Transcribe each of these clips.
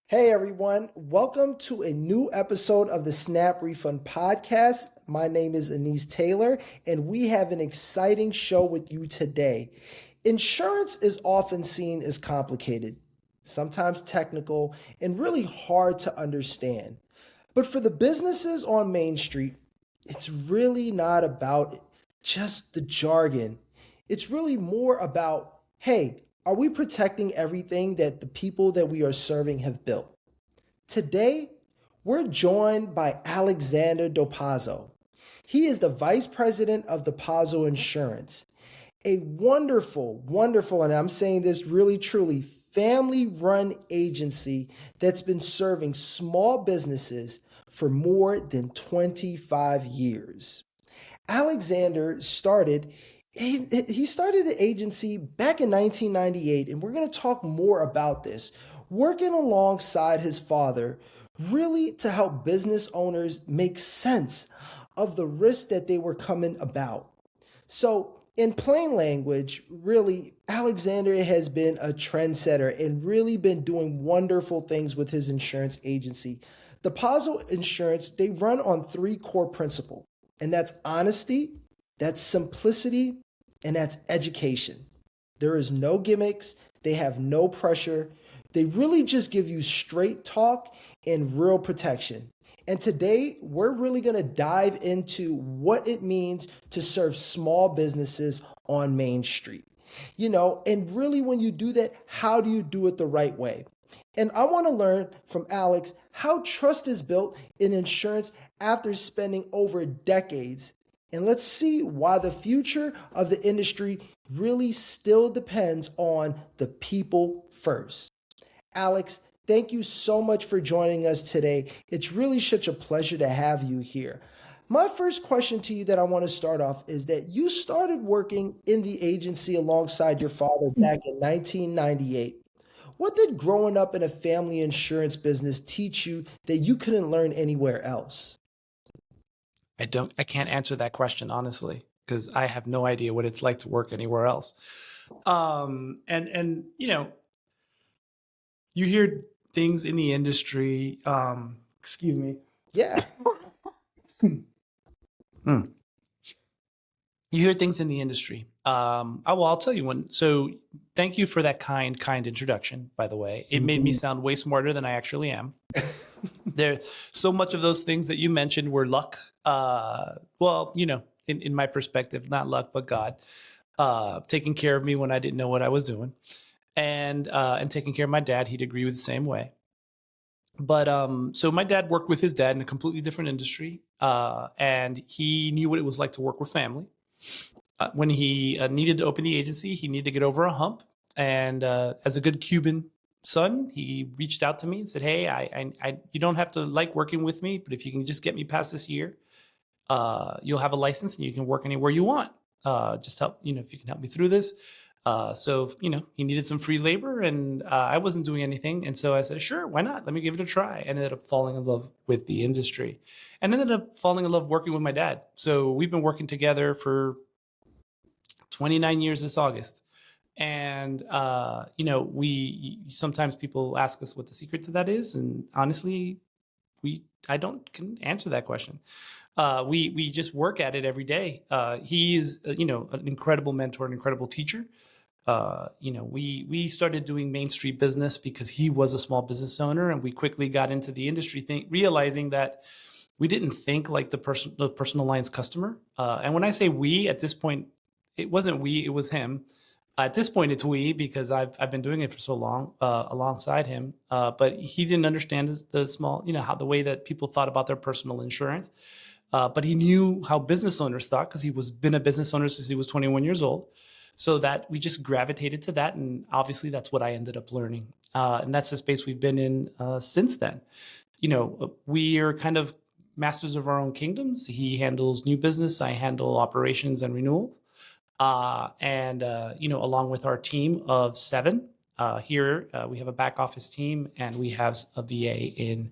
Hey everyone, welcome to a new episode of the SnapRefund Podcast. My name is Anise Taylor, and we have an exciting show with you today. Insurance is often seen as complicated, sometimes technical, and really hard to understand. But for the businesses on Main Street, it's really not about just the jargon. It's really more about, hey, are we protecting everything that the people that we are serving have built? Today, we're joined by Alexander Dopazo. He is the vice president of Dopazo Insurance, a wonderful, and I'm saying this really truly, family run agency that's been serving small businesses for more than 25 years. Alexander started he started the agency back in 1998, and we're going to talk more about this, working alongside his father, really to help business owners make sense of the risk that they were coming about. So, in plain language, really, Alexander has been a trendsetter and really been doing wonderful things with his insurance agency. The Dopazo Insurance, they run on three core principles, and that's honesty, that's simplicity, and that's education. There is no gimmicks, they have no pressure. They really just give you straight talk and real protection. And today, we're really going to dive into what it means to serve small businesses on Main Street. And really when you do that, how do you do it the right way? And I want to learn from Alex how trust is built in insurance after spending over decades. And let's see why the future of the industry really still depends on the people first. Alex, thank you so much for joining us today. It's really such a pleasure to have you here. My first question to you that I want to start off is that you started working in the agency alongside your father back in 1998. What did growing up in a family insurance business teach you that you couldn't learn anywhere else? I can't answer that question honestly, because I have no idea what it's like to work anywhere else. And you hear things in the industry. Excuse me. Yeah. You hear things in the industry. I'll tell you one. So thank you for that kind introduction, by the way. It made me sound way smarter than I actually am. There, so much of those things that you mentioned were luck. In my perspective, not luck, but God, taking care of me when I didn't know what I was doing, and taking care of my dad. He'd agree with the same way. But so my dad worked with his dad in a completely different industry, and he knew what it was like to work with family. When he needed to open the agency, he needed to get over a hump. And as a good Cuban son, he reached out to me and said, "Hey, you don't have to like working with me, but if you can just get me past this year, you'll have a license and you can work anywhere you want. Just help, if you can help me through this." He needed some free labor, and I wasn't doing anything. And so I said, "Sure, why not? Let me give it a try." I ended up falling in love with the industry and ended up falling in love working with my dad. So we've been working together for 29 years this August. And, we sometimes people ask us what the secret to that is. And honestly, I don't can answer that question. We just work at it every day. He is, an incredible mentor, an incredible teacher. We started doing Main Street business because he was a small business owner, and we quickly got into the industry realizing that we didn't think like the personal lines customer. And when I say we, at this point, it wasn't we, it was him. At this point, it's we, because I've been doing it for so long alongside him. But he didn't understand the small, how the way that people thought about their personal insurance. But he knew how business owners thought, because he was been a business owner since he was 21 years old. So that we just gravitated to that. And obviously, that's what I ended up learning. And that's the space we've been in since then. We are kind of masters of our own kingdoms. He handles new business. I handle operations and renewal. Along with our team of 7 here, we have a back office team, and we have a VA in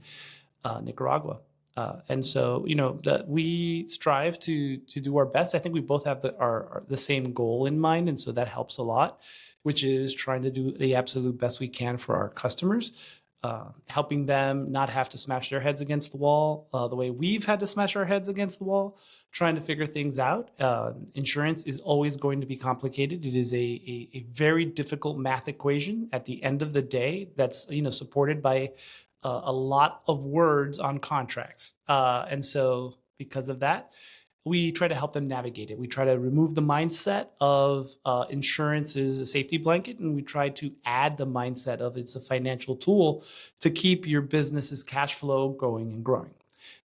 Nicaragua. That we strive to do our best. I think we both have the same goal in mind, and so that helps a lot, which is trying to do the absolute best we can for our customers. helping them not have to smash their heads against the wall the way we've had to smash our heads against the wall, trying to figure things out. Insurance is always going to be complicated. It is a very difficult math equation at the end of the day that's supported by a lot of words on contracts. And so because of that, we try to help them navigate it. We try to remove the mindset of insurance is a safety blanket, and we try to add the mindset of it's a financial tool to keep your business's cash flow going and growing.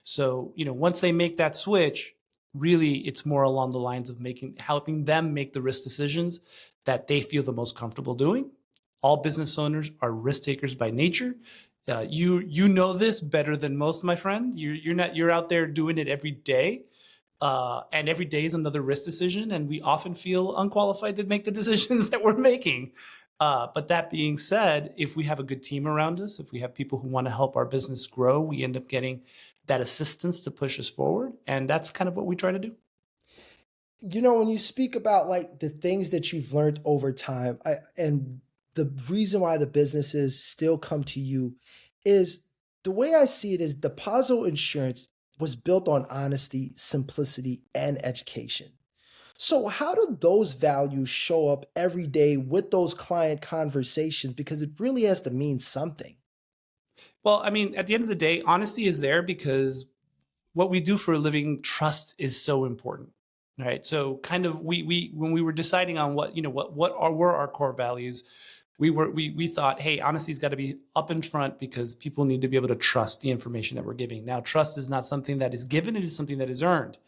So, once they make that switch, really it's more along the lines of helping them make the risk decisions that they feel the most comfortable doing. All business owners are risk takers by nature. You know this better than most, my friend. You're out there doing it every day. And every day is another risk decision, and we often feel unqualified to make the decisions that we're making. But that being said, if we have a good team around us, if we have people who want to help our business grow, we end up getting that assistance to push us forward. And that's kind of what we try to do. When you speak about like the things that you've learned over time, and the reason why the businesses still come to you is the way I see it is Dopazo Insurance was built on honesty, simplicity, and education. So how do those values show up every day with those client conversations? Because it really has to mean something. Well, I mean, at the end of the day, honesty is there because what we do for a living, trust is so important, right? So kind of we when we were deciding on what were our core values, we thought, hey, honesty's got to be up in front because people need to be able to trust the information that we're giving. Now, trust is not something that is given; it is something that is earned,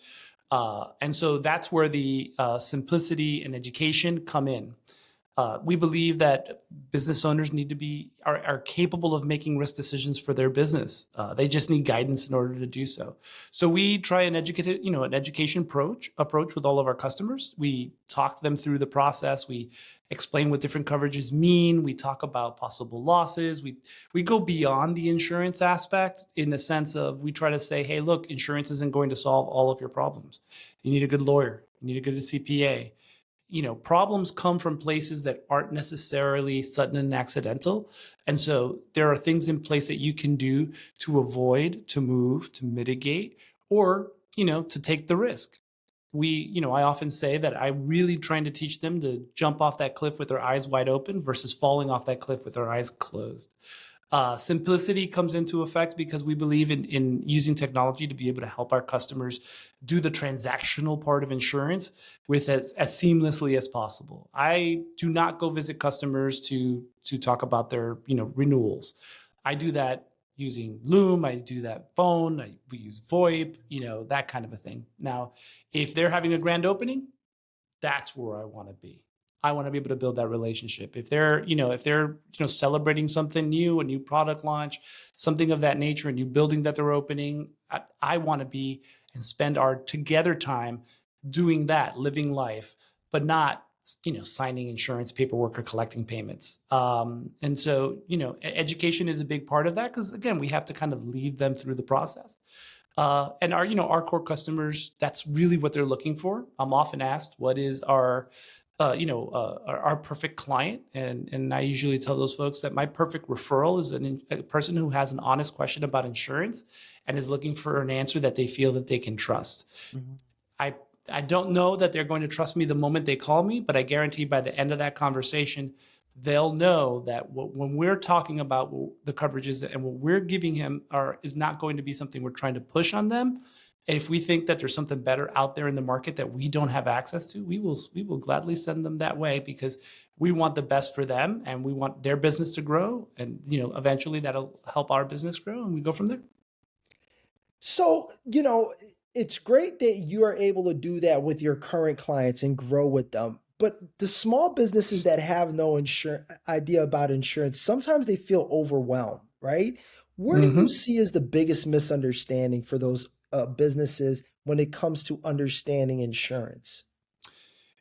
and so that's where the simplicity and education come in. We believe that business owners need to are capable of making risk decisions for their business. They just need guidance in order to do so. So we try an education approach with all of our customers. We talk them through the process. We explain what different coverages mean. We talk about possible losses. We go beyond the insurance aspect in the sense of we try to say, hey, look, insurance isn't going to solve all of your problems. You need a good lawyer. You need a good CPA. Problems come from places that aren't necessarily sudden and accidental. And so there are things in place that you can do to avoid, to move, to mitigate, or, to take the risk. I often say that I'm really trying to teach them to jump off that cliff with their eyes wide open versus falling off that cliff with their eyes closed. Simplicity comes into effect because we believe in using technology to be able to help our customers do the transactional part of insurance with as seamlessly as possible. I do not go visit customers to talk about their renewals. I do that using Loom. I do that phone. We use VoIP. That kind of a thing. Now, if they're having a grand opening, that's where I want to be. I want to be able to build that relationship. If they're celebrating something new, a new product launch, something of that nature, a new building that they're opening, I want to be and spend our together time doing that, living life, but not, signing insurance paperwork or collecting payments. And so, education is a big part of that because again, we have to kind of lead them through the process. And our core customers, that's really what they're looking for. I'm often asked, what is our perfect client. And I usually tell those folks that my perfect referral is a person who has an honest question about insurance and is looking for an answer that they feel that they can trust. Mm-hmm. I don't know that they're going to trust me the moment they call me, but I guarantee by the end of that conversation, they'll know that when we're talking about the coverages and what we're giving him is not going to be something we're trying to push on them. And if we think that there's something better out there in the market that we don't have access to, we will gladly send them that way because we want the best for them and we want their business to grow. And, eventually that'll help our business grow and we go from there. So, it's great that you are able to do that with your current clients and grow with them. But the small businesses that have no idea about insurance, sometimes they feel overwhelmed, right? Where do you see as the biggest misunderstanding for those businesses when it comes to understanding insurance?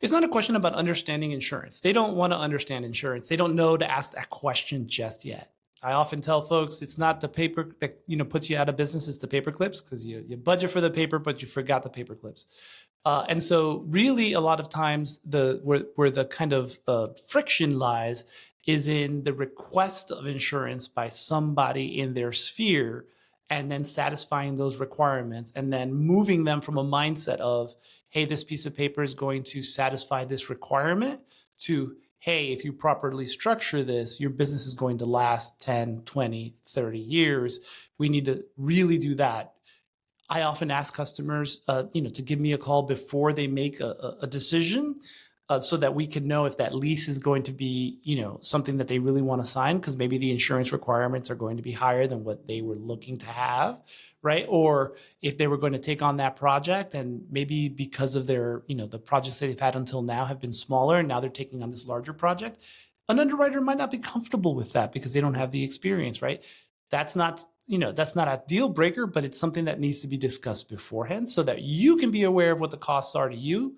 It's not a question about understanding insurance. They don't want to understand insurance. They don't know to ask that question just yet. I often tell folks it's not the paper that puts you out of business, it's the paper clips, because you budget for the paper, but you forgot the paper clips. And so really a lot of times where the kind of friction lies is in the request of insurance by somebody in their sphere, and then satisfying those requirements, and then moving them from a mindset of, hey, this piece of paper is going to satisfy this requirement, to, hey, if you properly structure this, your business is going to last 10, 20, 30 years. We need to really do that. I often ask customers, to give me a call before they make a decision, so that we can know if that lease is going to be, something that they really want to sign, because maybe the insurance requirements are going to be higher than what they were looking to have, right? Or if they were going to take on that project, and maybe because of their, the projects that they've had until now have been smaller, and now they're taking on this larger project, an underwriter might not be comfortable with that because they don't have the experience, right? That's not a deal breaker, but it's something that needs to be discussed beforehand, so that you can be aware of what the costs are to you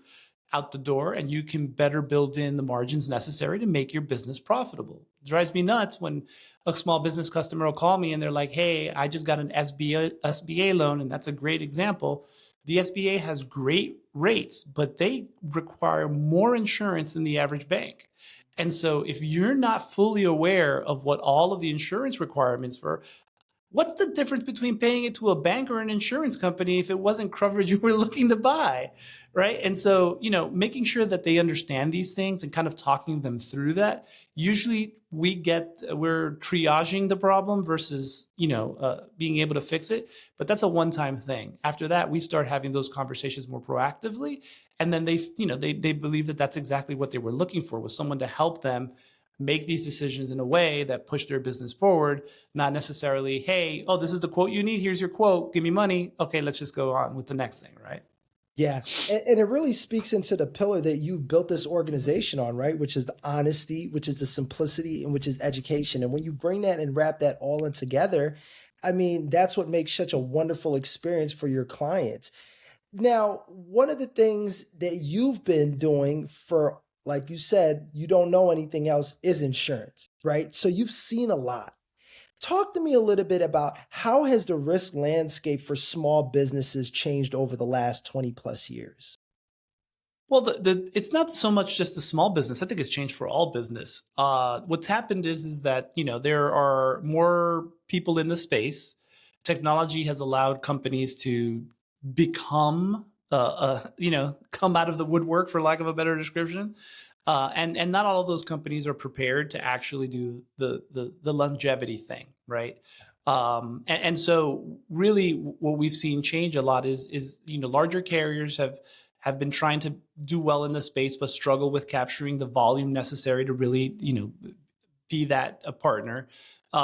out the door, and you can better build in the margins necessary to make your business profitable. It drives me nuts when a small business customer will call me and they're like, hey, I just got an SBA loan, and that's a great example. The SBA has great rates, but they require more insurance than the average bank. And so if you're not fully aware of what all of the insurance requirements for, what's the difference between paying it to a bank or an insurance company if it wasn't coverage you were looking to buy, right? And so, making sure that they understand these things and kind of talking them through that. Usually we're triaging the problem versus, being able to fix it. But that's a one-time thing. After that, we start having those conversations more proactively. And then they believe that that's exactly what they were looking for, was someone to help them make these decisions in a way that push their business forward, not necessarily, hey, oh, this is the quote you need. Here's your quote. Give me money. Okay, let's just go on with the next thing, right? Yeah. And it really speaks into the pillar that you've built this organization on, right? Which is the honesty, which is the simplicity, and which is education. And when you bring that and wrap that all in together, I mean, that's what makes such a wonderful experience for your clients. Now, one of the things that you've been doing for, like you said, you don't know anything else, is insurance, right? So you've seen a lot. Talk to me a little bit about how has the risk landscape for small businesses changed over the last 20 plus years? Well, it's not so much just a small business. I think it's changed for all business. What's happened is that, there are more people in the space. Technology has allowed companies to become, come out of the woodwork, for lack of a better description. And not all of those companies are prepared to actually do the longevity thing, right? And so really what we've seen change a lot is larger carriers have been trying to do well in the space, but struggle with capturing the volume necessary to really, be that a partner.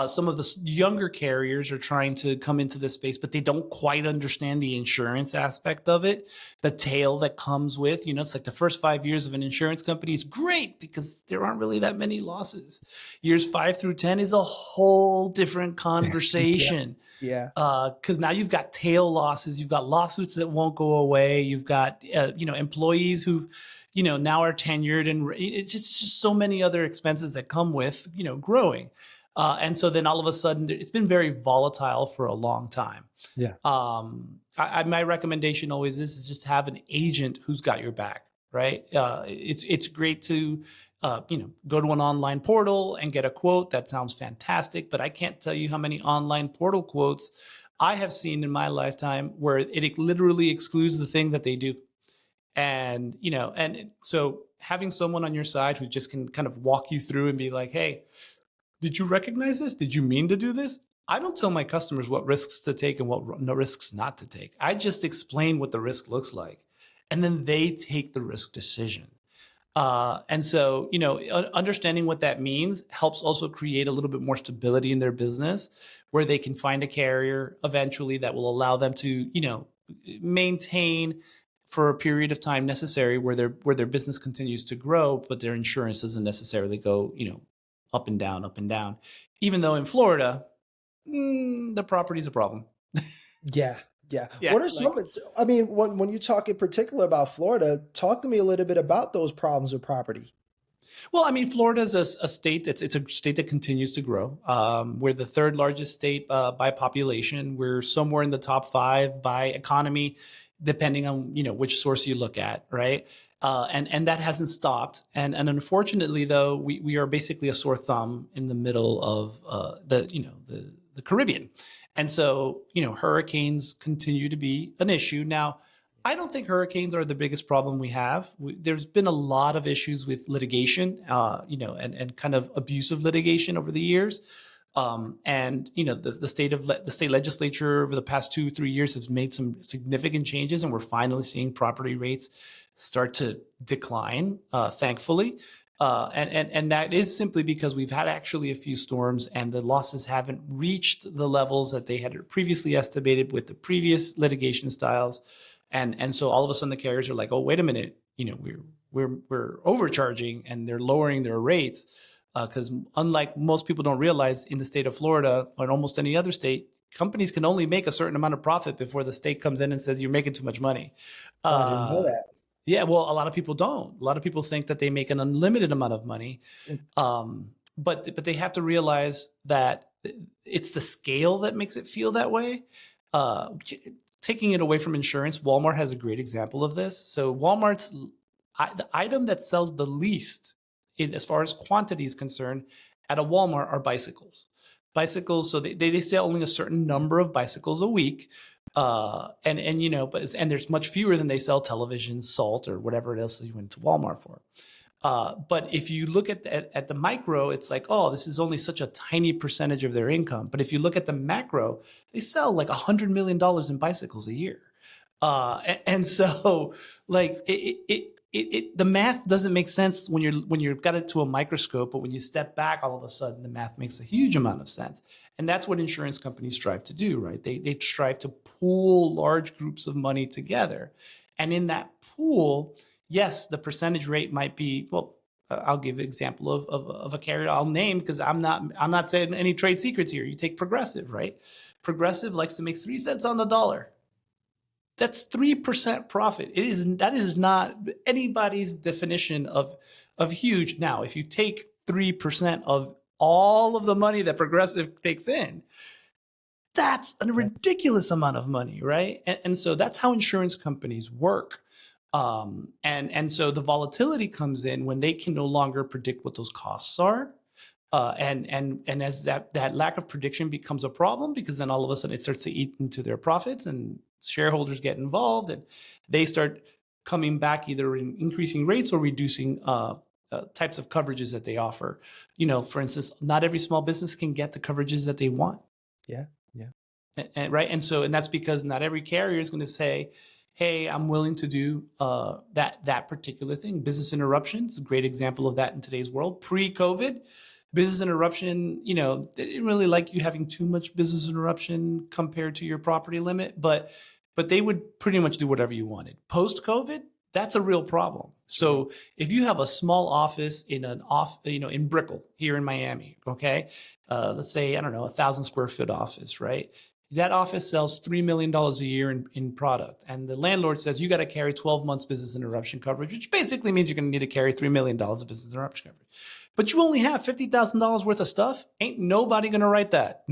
Some of the younger carriers are trying to come into this space, but they don't quite understand the insurance aspect of it, the tail that comes with, it's like the first 5 years of an insurance company is great because there aren't really that many losses. Years 5 through 10 is a whole different conversation. Yeah. Because now you've got tail losses, you've got lawsuits that won't go away, you've got, employees who've, now are tenured, and it's just so many other expenses that come with, growing. And so then all of a sudden it's been very volatile for a long time. Yeah. My recommendation always is just have an agent who's got your back, right? It's great to, go to an online portal and get a quote. That sounds fantastic, but I can't tell you how many online portal quotes I have seen in my lifetime where it literally excludes the thing that they do. And, and so having someone on your side who just can kind of walk you through and be like, hey, did you recognize this? Did you mean to do this? I don't tell my customers what risks to take and what no risks not to take. I just explain what the risk looks like, and then they take the risk decision. And so, understanding what that means helps also create a little bit more stability in their business, where they can find a carrier eventually that will allow them to, maintain for a period of time necessary where their business continues to grow, but their insurance doesn't necessarily go, up and down. Even though in Florida, the property is a problem. Yeah. What are some, when you talk in particular about Florida, talk to me a little bit about those problems with property. Well, I mean, Florida is a state it's a state that continues to grow. We're the third largest state by population. We're somewhere in the top five by economy, depending on which source you look at, right? And that hasn't stopped. And unfortunately, though, we are basically a sore thumb in the middle of the Caribbean, and so hurricanes continue to be an issue now. I don't think hurricanes are the biggest problem we have. There's been a lot of issues with litigation, and kind of abusive litigation over the years. And the state legislature over the past 2-3 years has made some significant changes, and we're finally seeing property rates start to decline, thankfully. And that is simply because we've had actually a few storms, and the losses haven't reached the levels that they had previously estimated with the previous litigation styles. And so all of a sudden the carriers are like, oh, wait a minute, we're overcharging, and they're lowering their rates, because unlike most people don't realize, in the state of Florida or in almost any other state, companies can only make a certain amount of profit before the state comes in and says you're making too much money. Oh, I didn't know that. Yeah, well, a lot of people don't. A lot of people think that they make an unlimited amount of money, but they have to realize that it's the scale that makes it feel that way. Taking it away from insurance, Walmart has a great example of this. So Walmart's the item that sells the least, as far as quantity is concerned, at a Walmart are bicycles. Bicycles, so they sell only a certain number of bicycles a week, and there's much fewer than they sell television, salt, or whatever else you went to Walmart for. But if you look at the micro, it's like, oh, this is only such a tiny percentage of their income. But if you look at the macro, they sell like $100 million in bicycles a year. And so like the math doesn't make sense when you've got it to a microscope, but when you step back, all of a sudden the math makes a huge amount of sense. And that's what insurance companies strive to do, right? They strive to pool large groups of money together. And in that pool, yes, the percentage rate might be, well, I'll give an example of a carrier I'll name, because I'm not saying any trade secrets here. You take Progressive, right? Progressive likes to make 3 cents on the dollar. That's 3% profit. That is not anybody's definition of huge. Now, if you take 3% of all of the money that Progressive takes in, that's a ridiculous amount of money, right? And so that's how insurance companies work. And so the volatility comes in when they can no longer predict what those costs are. And as that lack of prediction becomes a problem, because then all of a sudden it starts to eat into their profits, and shareholders get involved, and they start coming back either in increasing rates or reducing types of coverages that they offer. For instance, not every small business can get the coverages that they want. Yeah. Right. And that's because not every carrier is going to say, hey, I'm willing to do that particular thing. Business interruption is a great example of that in today's world. Pre-COVID, business interruption, they didn't really like you having too much business interruption compared to your property limit, but they would pretty much do whatever you wanted. Post-COVID, that's a real problem. So if you have a small office in Brickell here in Miami, okay, let's say, I don't know, 1,000 square foot office, right? That office sells $3 million a year in product. And the landlord says you got to carry 12 months business interruption coverage, which basically means you're going to need to carry $3 million of business interruption coverage. But you only have $50,000 worth of stuff. Ain't nobody going to write that.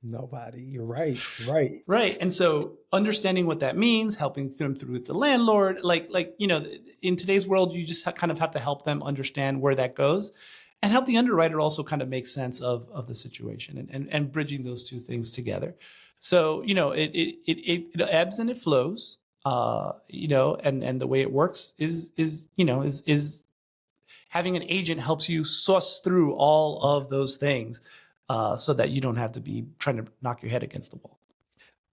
Nobody. You're right. Right. And so understanding what that means, helping them through with the landlord, in today's world, you just kind of have to help them understand where that goes, and help the underwriter also kind of make sense of the situation, and bridging those two things together. So, it ebbs and it flows, and the way it works is having an agent helps you suss through all of those things, so that you don't have to be trying to knock your head against the wall.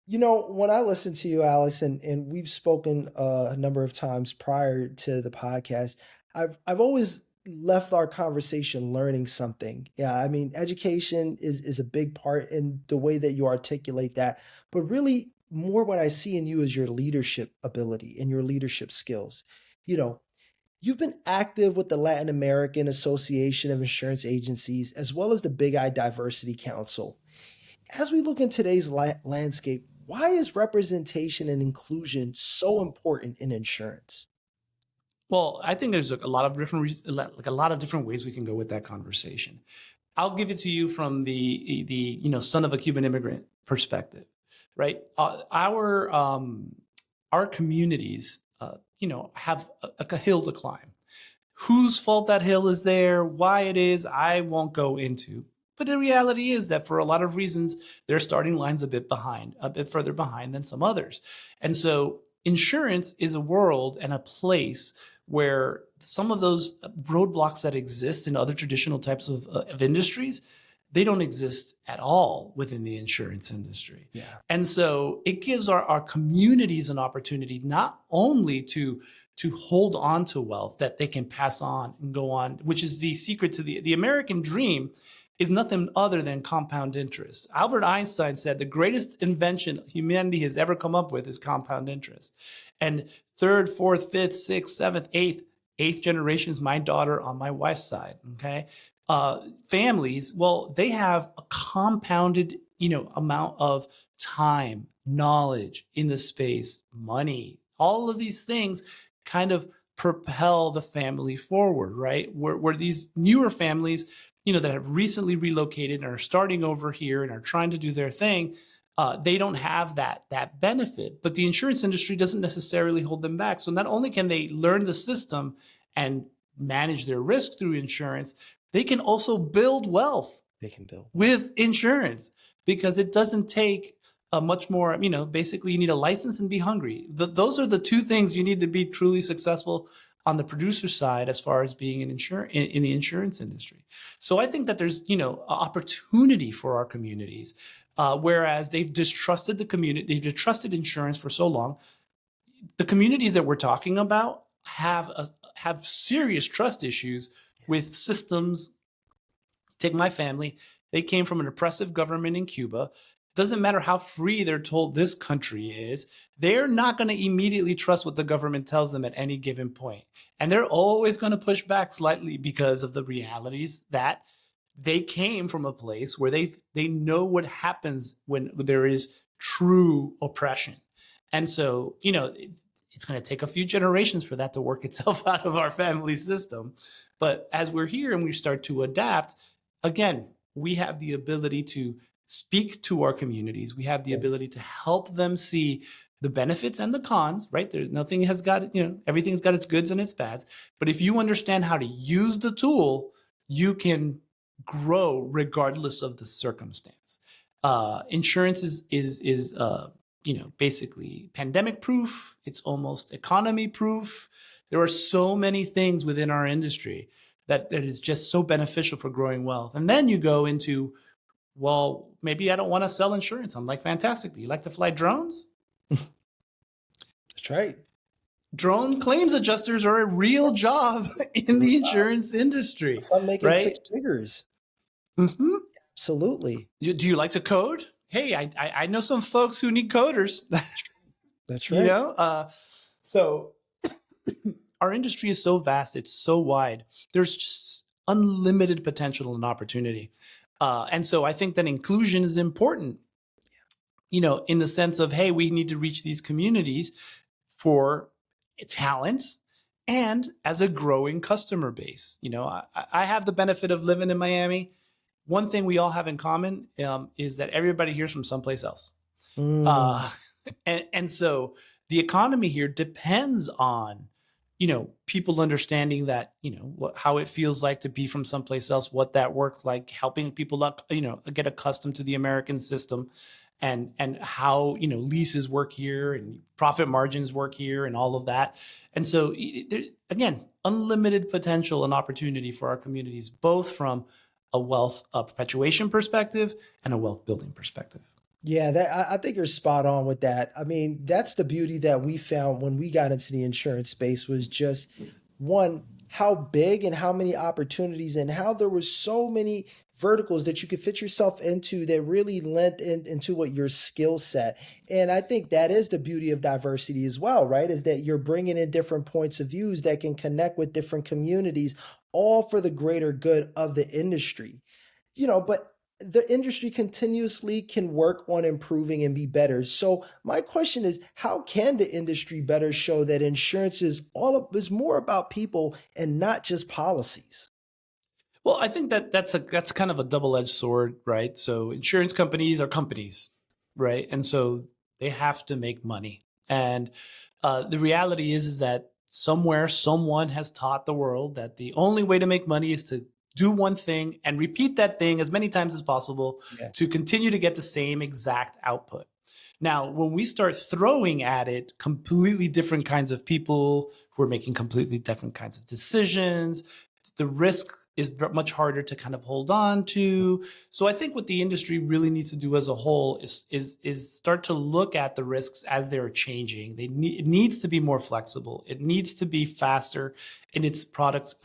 When I listen to you, Alex, and we've spoken a number of times prior to the podcast, I've always left our conversation learning something. Yeah, I mean, education is a big part in the way that you articulate that, but really more what I see in you is your leadership ability and your leadership skills. You've been active with the Latin American Association of Insurance Agencies, as well as the Big I Diversity Council. As we look in today's landscape, why is representation and inclusion so important in insurance? Well, I think there's a lot of different ways we can go with that conversation. I'll give it to you from the son of a Cuban immigrant perspective, right? Our communities, have a hill to climb. Whose fault that hill is there, why it is, I won't go into. But the reality is that for a lot of reasons, their starting line's a bit further behind than some others. And so insurance is a world and a place where some of those roadblocks that exist in other traditional types of industries, they don't exist at all within the insurance industry. Yeah. And so it gives our communities an opportunity not only to hold on to wealth that they can pass on and go on, which is the secret to the American dream is nothing other than compound interest. Albert Einstein said the greatest invention humanity has ever come up with is compound interest. And third, fourth, fifth, sixth, seventh, eighth generations, my daughter on my wife's side, okay? Families, well, they have a compounded, amount of time, knowledge in the space, money, all of these things kind of propel the family forward, right? Where these newer families, that have recently relocated and are starting over here and are trying to do their thing, they don't have that benefit. But the insurance industry doesn't necessarily hold them back. So not only can they learn the system and manage their risk through insurance, they can also build wealth. They can build with insurance because it doesn't take a much more, basically you need a license and be hungry. Those are the two things you need to be truly successful on the producer side as far as being in the insurance industry. So I think that there's, opportunity for our communities, whereas they've distrusted the community, they've distrusted insurance for so long. The communities that we're talking about have serious trust issues with systems. Take my family. They came from an oppressive government in Cuba. Doesn't matter how free they're told this country is, they're not going to immediately trust what the government tells them at any given point. And they're always going to push back slightly because of the realities that they came from a place where they know what happens when there is true oppression. And so, it's going to take a few generations for that to work itself out of our family system. But as we're here and we start to adapt, again, we have the ability to speak to our communities. We have the ability to help them see the benefits and the cons, right? Nothing has got, everything's got its goods and its bads. But if you understand how to use the tool, you can grow regardless of the circumstance. Insurance is basically pandemic proof. It's almost economy proof. There are so many things within our industry that is just so beneficial for growing wealth. And then you go into, well, maybe I don't want to sell insurance. I'm like, fantastic. Do you like to fly drones? That's right. Drone claims adjusters are a real job in the insurance industry. I'm making right? 6 figures. Mm-hmm. Absolutely. Do you like to code? Hey, I know some folks who need coders. That's right. So our industry is so vast. It's so wide. There's just unlimited potential and opportunity. And so I think that inclusion is important, in the sense of, hey, we need to reach these communities for talent and as a growing customer base. I have the benefit of living in Miami. One thing we all have in common is that everybody here's from someplace else. And so the economy here depends on, people understanding that, how it feels like to be from someplace else, what that works like, helping people, get accustomed to the American system and how, leases work here and profit margins work here and all of that. And so again, unlimited potential and opportunity for our communities, both from a wealth perpetuation perspective and a wealth building perspective. Yeah, I think you're spot on with that. I mean, that's the beauty that we found when we got into the insurance space was just, one, how big and how many opportunities and how there were so many verticals that you could fit yourself into that really lent into what your skill set. And I think that is the beauty of diversity as well, right? Is that you're bringing in different points of views that can connect with different communities, all for the greater good of the industry. But the industry continuously can work on improving and be better. So my question is, how can the industry better show that insurance is more about people and not just policies? Well, I think that's kind of a double-edged sword, right? So insurance companies are companies, right? And so they have to make money. And the reality is that somewhere someone has taught the world that the only way to make money is to do one thing and repeat that thing as many times as possible Yeah. to continue to get the same exact output. Now, when we start throwing at it completely different kinds of people who are making completely different kinds of decisions, the risk is much harder to kind of hold on to. So I think what the industry really needs to do as a whole is start to look at the risks as they're changing. It needs to be more flexible. It needs to be faster in its product,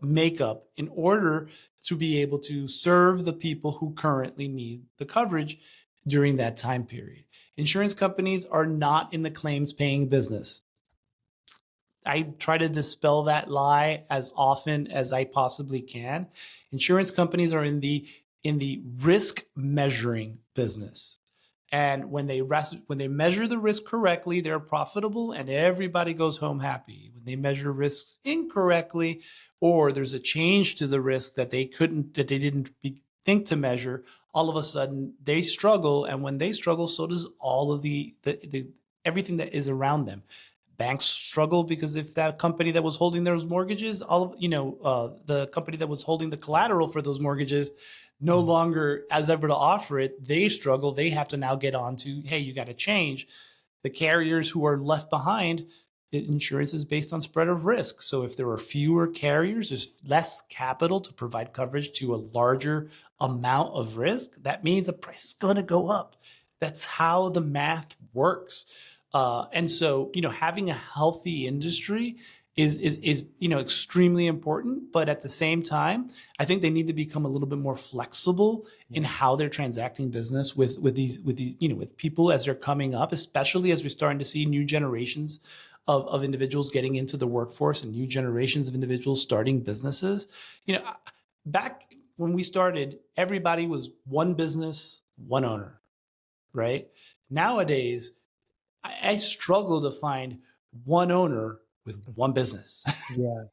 makeup in order to be able to serve the people who currently need the coverage during that time period. Insurance companies are not in the claims paying business. I try to dispel that lie as often as I possibly can. Insurance companies are in the risk measuring business. And when they measure the risk correctly, they're profitable and everybody goes home happy. When they measure risks incorrectly, or there's a change to the risk that they didn't think to measure, all of a sudden they struggle. And when they struggle, so does all of the everything that is around them. Banks struggle because if that company that was holding those mortgages, the company that was holding the collateral for those mortgages no longer is able to offer it, they struggle. They have to now get on to, hey, you got to change. The carriers who are left behind, insurance is based on spread of risk. So if there are fewer carriers, there's less capital to provide coverage to a larger amount of risk. That means the price is going to go up. That's how the math works. And so, having a healthy industry is extremely important. But at the same time, I think they need to become a little bit more flexible in how they're transacting business with people as they're coming up, especially as we're starting to see new generations of individuals getting into the workforce and new generations of individuals starting businesses. Back when we started, everybody was one business, one owner, right? Nowadays, I struggle to find one owner with one business. Yeah.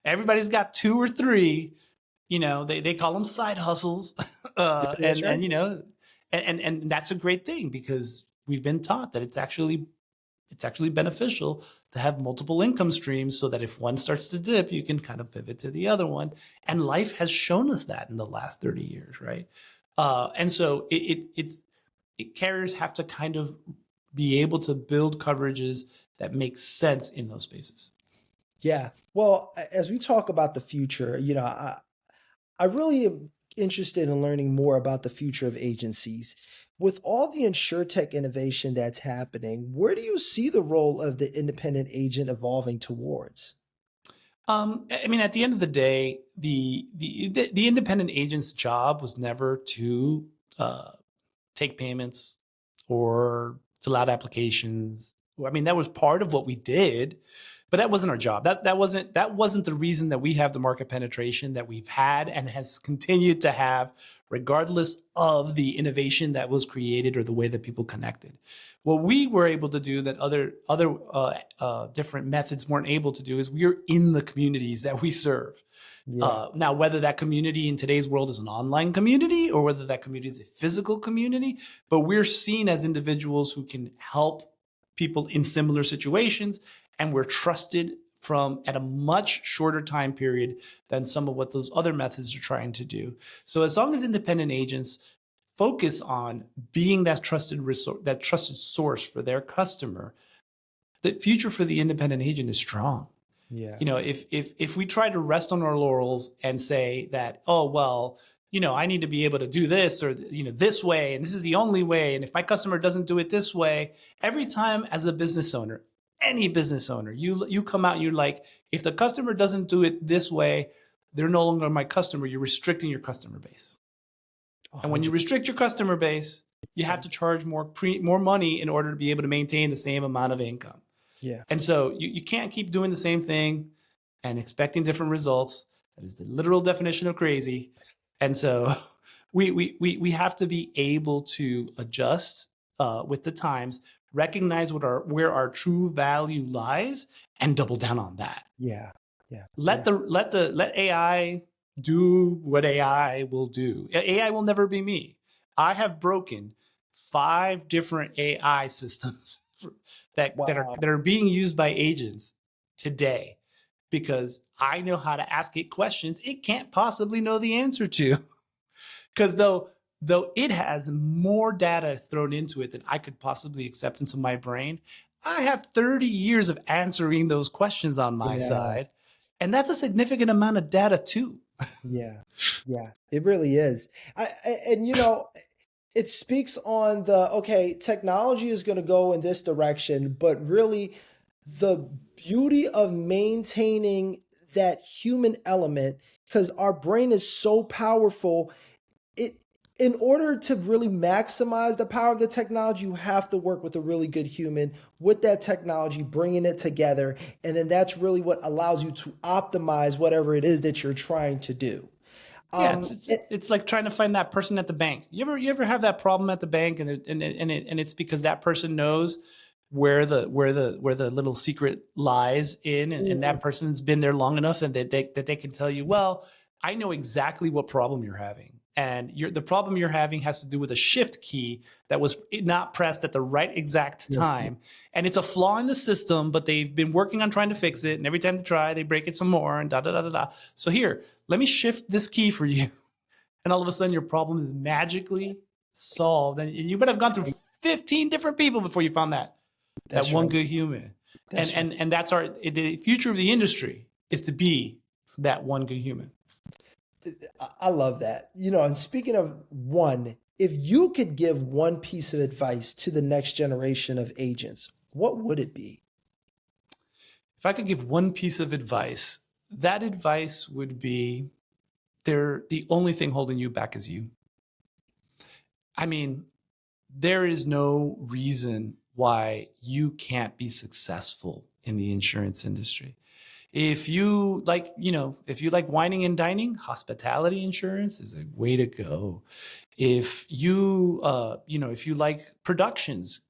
Everybody's got two or three, they call them side hustles. And that's a great thing because we've been taught that it's actually beneficial to have multiple income streams so that if one starts to dip, you can kind of pivot to the other one. And life has shown us that in the last 30 years, right? And so carriers have to kind of be able to build coverages that make sense in those spaces. Yeah. Well, as we talk about the future, I really am interested in learning more about the future of agencies. With all the insurtech innovation that's happening, where do you see the role of the independent agent evolving towards? At the end of the day, the independent agent's job was never to take payments or fill out applications. That was part of what we did, but that wasn't our job. That wasn't the reason that we have the market penetration that we've had and has continued to have, regardless of the innovation that was created or the way that people connected. What we were able to do that other different methods weren't able to do is we are in the communities that we serve. Yeah. Now, whether that community in today's world is an online community or whether that community is a physical community, but we're seen as individuals who can help people in similar situations, and we're trusted at a much shorter time period than some of what those other methods are trying to do. So as long as independent agents focus on being that trusted resource, that trusted source for their customer, the future for the independent agent is strong. Yeah. If we try to rest on our laurels and say that, oh, well, I need to be able to do this or, this way, and this is the only way. And if my customer doesn't do it this way, every time as a business owner, any business owner, you come out and you're like, if the customer doesn't do it this way, they're no longer my customer. You're restricting your customer base. 100%. And when you restrict your customer base, you have to charge more money in order to be able to maintain the same amount of income. Yeah. And so you can't keep doing the same thing and expecting different results. That is the literal definition of crazy. And so we have to be able to adjust with the times, recognize where our true value lies, and double down on that. Yeah. Yeah. Let AI do what AI will do. AI will never be me. I have broken 5 different AI systems that are being used by agents today because I know how to ask it questions it can't possibly know the answer to. Because though it has more data thrown into it than I could possibly accept into my brain, I have 30 years of answering those questions on my side. And that's a significant amount of data too. Yeah. Yeah. It really is. And it speaks on technology is going to go in this direction, but really the beauty of maintaining that human element, because our brain is so powerful. In order to really maximize the power of the technology, you have to work with a really good human with that technology, bringing it together. And then that's really what allows you to optimize whatever it is that you're trying to do. Yeah, it's like trying to find that person at the bank. You ever have that problem at the bank, and it's because that person knows where the little secret lies in, and that person's been there long enough that they can tell you, well, I know exactly what problem you're having. And the problem you're having has to do with a shift key that was not pressed at the right exact time. Yes. And it's a flaw in the system, but they've been working on trying to fix it. And every time they try, they break it some more and da, da, da, da, da. So here, let me shift this key for you. And all of a sudden your problem is magically solved. And you better have gone through 15 different people before you found that one good human. And that's the future of the industry is to be that one good human. I love that. And speaking of one, if you could give one piece of advice to the next generation of agents, what would it be? If I could give one piece of advice, that advice would be the only thing holding you back is you. I mean, there is no reason why you can't be successful in the insurance industry. If you like wining and dining, hospitality insurance is a way to go. If you like productions,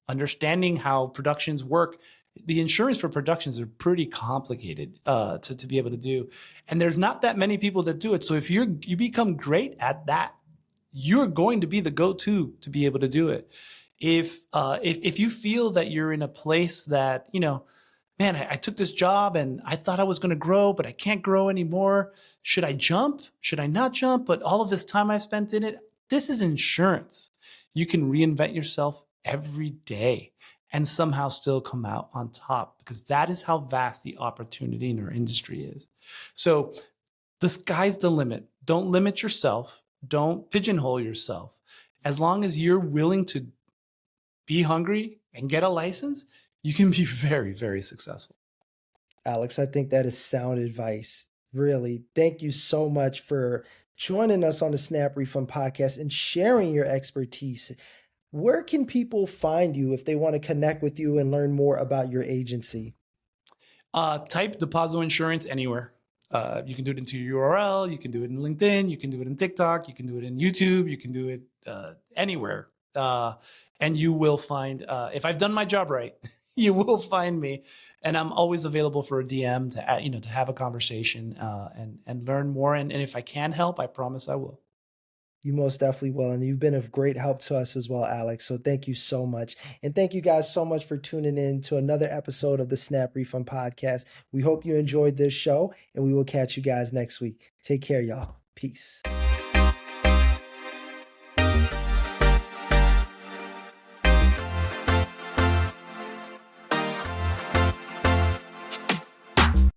understanding how productions work, the insurance for productions are pretty complicated to be able to do. And there's not that many people that do it. So if you become great at that, you're going to be the go-to to be able to do it. If you feel that you're in a place that, man, I took this job and I thought I was going to grow, but I can't grow anymore. Should I jump? Should I not jump? But all of this time I've spent in it, this is insurance. You can reinvent yourself every day and somehow still come out on top, because that is how vast the opportunity in our industry is. So the sky's the limit. Don't limit yourself. Don't pigeonhole yourself. As long as you're willing to be hungry and get a license, you can be very, very successful. Alex, I think that is sound advice. Really. Thank you so much for joining us on the SnapRefund Podcast and sharing your expertise. Where can people find you if they want to connect with you and learn more about your agency? Type Dopazo Insurance anywhere. You can do it into your URL. You can do it in LinkedIn. You can do it in TikTok. You can do it in YouTube. You can do it anywhere. And you will find, if I've done my job right, you will find me, and I'm always available for a DM to have a conversation and learn more. And if I can help, I promise I will. You most definitely will. And you've been of great help to us as well, Alex. So thank you so much. And thank you guys so much for tuning in to another episode of the SnapRefund Podcast. We hope you enjoyed this show, and we will catch you guys next week. Take care, y'all. Peace.